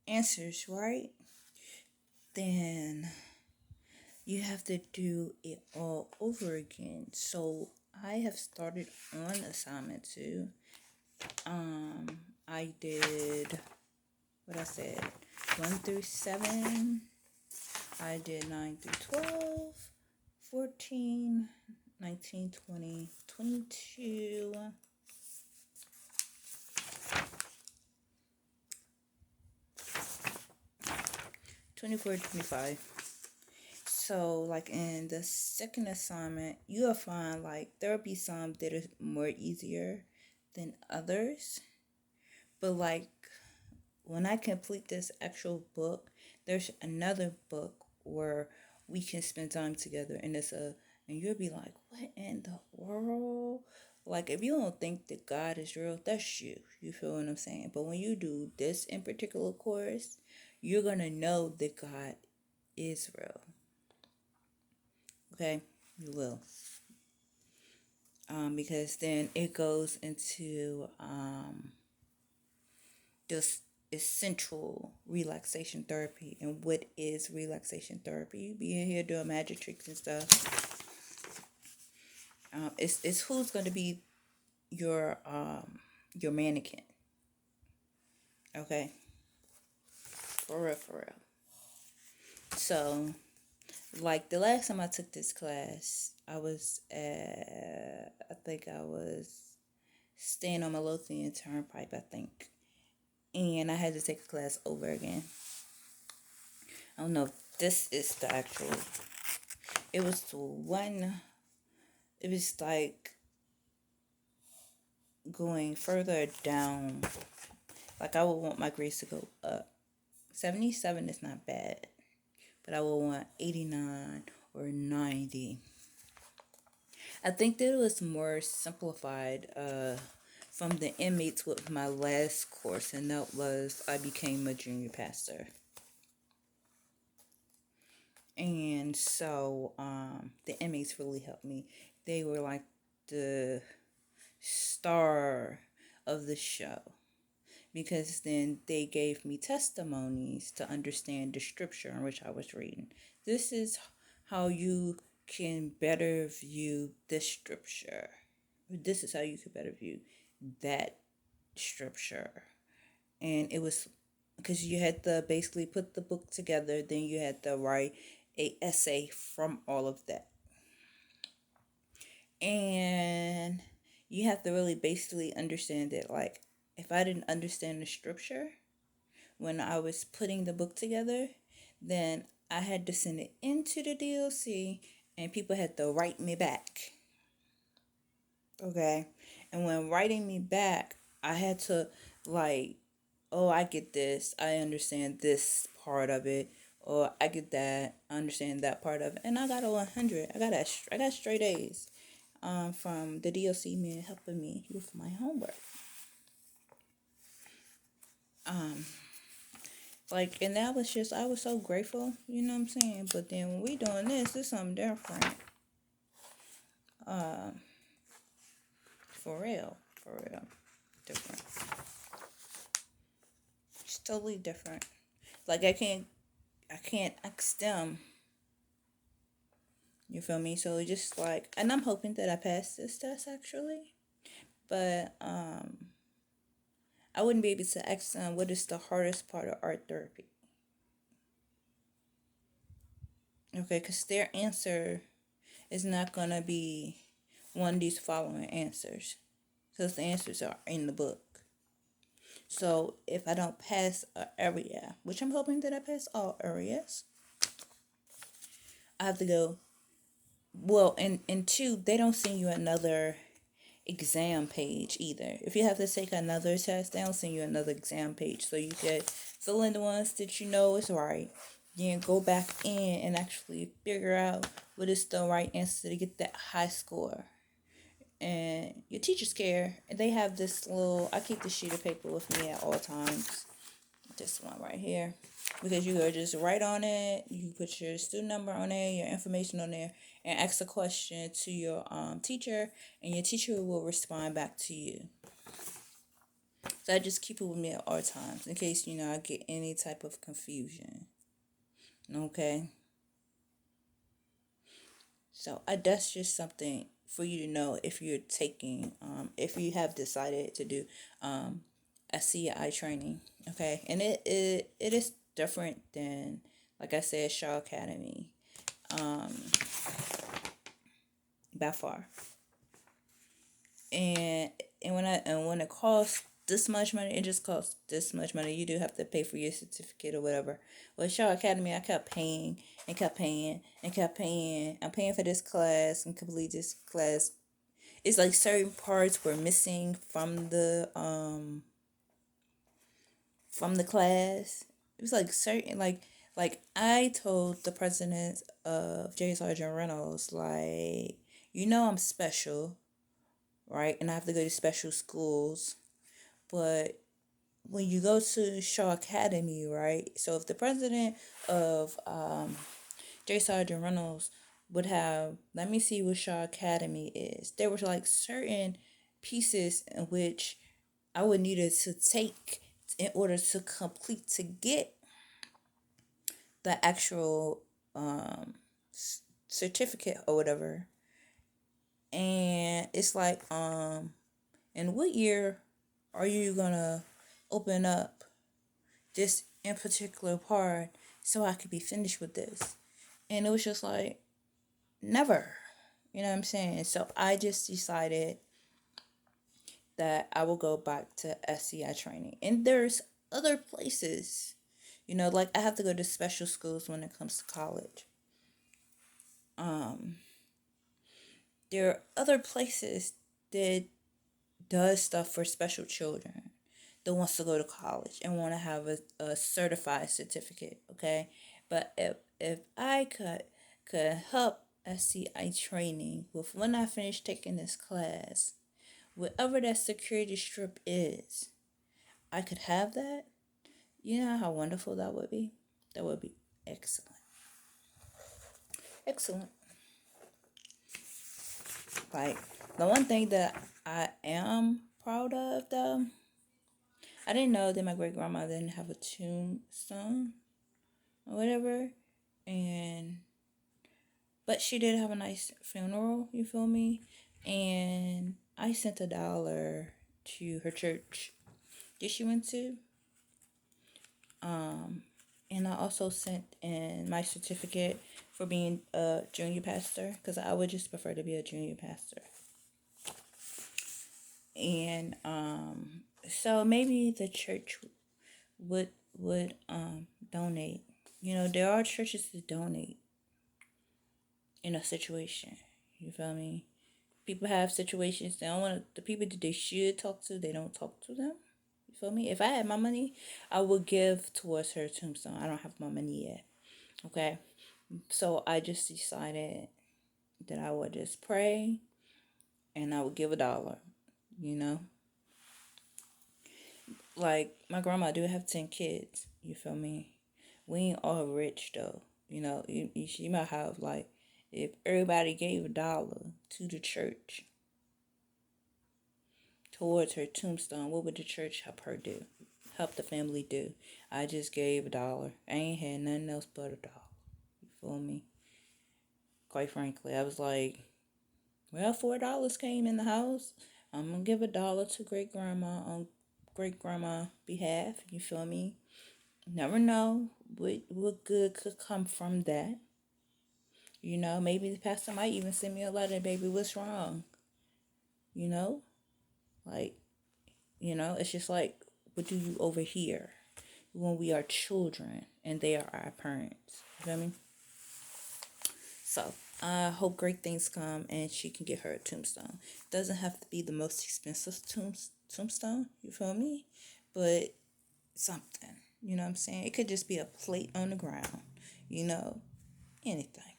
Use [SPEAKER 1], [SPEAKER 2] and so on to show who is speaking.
[SPEAKER 1] answers right, then you have to do it all over again. So I have started on assignment 2. Um, I did what I said 1 through 7. I did 9 through 12, 14, 19, 20, 22, 24, 25. So, like in the second assignment, you'll find like there'll be some that are more easier than others. But like when I complete this actual book, there's another book where we can spend time together, and and you'll be like, what in the world? Like if you don't think that God is real, that's you. You feel what I'm saying? But when you do this in particular course, you're gonna know that God is real. Okay, you will. Because then it goes into this essential relaxation therapy. And what is relaxation therapy? You being here doing magic tricks and stuff. It's who's going to be your mannequin. Okay, for real, for real. So, like the last time I took this class, I think I was staying on Midlothian Turnpike, I think, and I had to take a class over again. I don't know if this is the actual. It was the one. It was like going further down. Like I would want my grades to go up. 77 is not bad, but I would want 89 or 90. I think that it was more simplified from the inmates with my last course, and that was I became a junior pastor. And so the inmates really helped me. They were like the star of the show because then they gave me testimonies to understand the scripture in which I was reading. This is how you can better view this scripture. This is how you can better view that scripture. And it was because you had to basically put the book together, then you had to write a essay from all of that. And you have to really basically understand it. Like, if I didn't understand the scripture when I was putting the book together, then I had to send it into the DLC and people had to write me back. Okay. And when writing me back, I had to, like, oh, I get this. I understand this part of it. Or I get that. I understand that part of it. And I got a 100. I got straight A's from the DLC man helping me with my homework. Um, like, and that was just, I was so grateful, you know what I'm saying? But then when we doing this, it's something different. Um, for real, for real, different. It's totally different. Like, I can't ask them. You feel me? So just like, and I'm hoping that I pass this test actually, but I wouldn't be able to ask them what is the hardest part of art therapy. Okay, because their answer is not gonna be one of these following answers, because the answers are in the book. So if I don't pass an area, which I'm hoping that I pass all areas, I have to go. Well, and two, they don't send you another exam page either. If you have to take another test, they don't send you another exam page. So you could fill in the ones that you know is right. Then go back in and actually figure out what is the right answer to get that high score. And your teachers care. And they have this little, I keep this sheet of paper with me at all times. This one right here. Because you go just write on it, you put your student number on there, your information on there, and ask a question to your teacher, and your teacher will respond back to you. So I just keep it with me at all times in case, I get any type of confusion. Okay? So that's just something for you to know if you're taking, if you have decided to do SCI training. Okay? And it is different than, like I said, Shaw Academy. By far. And when it costs this much money, it just costs this much money. You do have to pay for your certificate or whatever. With Shaw Academy, I kept paying and kept paying and kept paying. I'm paying for this class and complete this class. It's like certain parts were missing from the class. It was like certain like I told the president of J. Sergeant Reynolds, like, I'm special, right? And I have to go to special schools. But when you go to Shaw Academy, right? So if the president of J. Sergeant Reynolds would have, let me see what Shaw Academy is. There were like certain pieces in which I would needed to take in order to complete to get the actual certificate or whatever. And it's like, in what year are you gonna open up this in particular part so I could be finished with this? And it was just like, never. You know what I'm saying? So I just decided that I will go back to SCI training. And there's other places, like I have to go to special schools when it comes to college. There are other places that does stuff for special children that wants to go to college and want to have a certified certificate, okay? But if I could help SCI training with when I finish taking this class, whatever that security strip is, I could have that. You know how wonderful that would be? That would be excellent. Excellent. Like, the one thing that I am proud of, though, I didn't know that my great grandma didn't have a tombstone or whatever, and but she did have a nice funeral. You feel me? And I sent $1 to her church that she went to. And I also sent in my certificate for being a junior pastor because I would just prefer to be a junior pastor. And so maybe the church would donate. There are churches that donate in a situation. You feel me? People have situations they don't want the people that they should talk to, they don't talk to them. You feel me? If I had my money, I would give towards her tombstone. I don't have my money yet. Okay? So I just decided that I would just pray and I would give $1. Like, my grandma do have 10 kids. You feel me? We ain't all rich though. She might have, like, if everybody gave $1 to the church towards her tombstone, what would the church help her do? Help the family do? I just gave $1. I ain't had nothing else but $1. You feel me? Quite frankly, I was like, well, $4 came in the house. I'm gonna give $1 to great grandma on great grandma behalf. You feel me? Never know what good could come from that. Maybe the pastor might even send me a letter, baby, what's wrong? Like, it's just like, what do you overhear when we are children and they are our parents? You feel me? So, I hope great things come and she can get her a tombstone. Doesn't have to be the most expensive tombstone, you feel me? But something, you know what I'm saying? It could just be a plate on the ground, anything.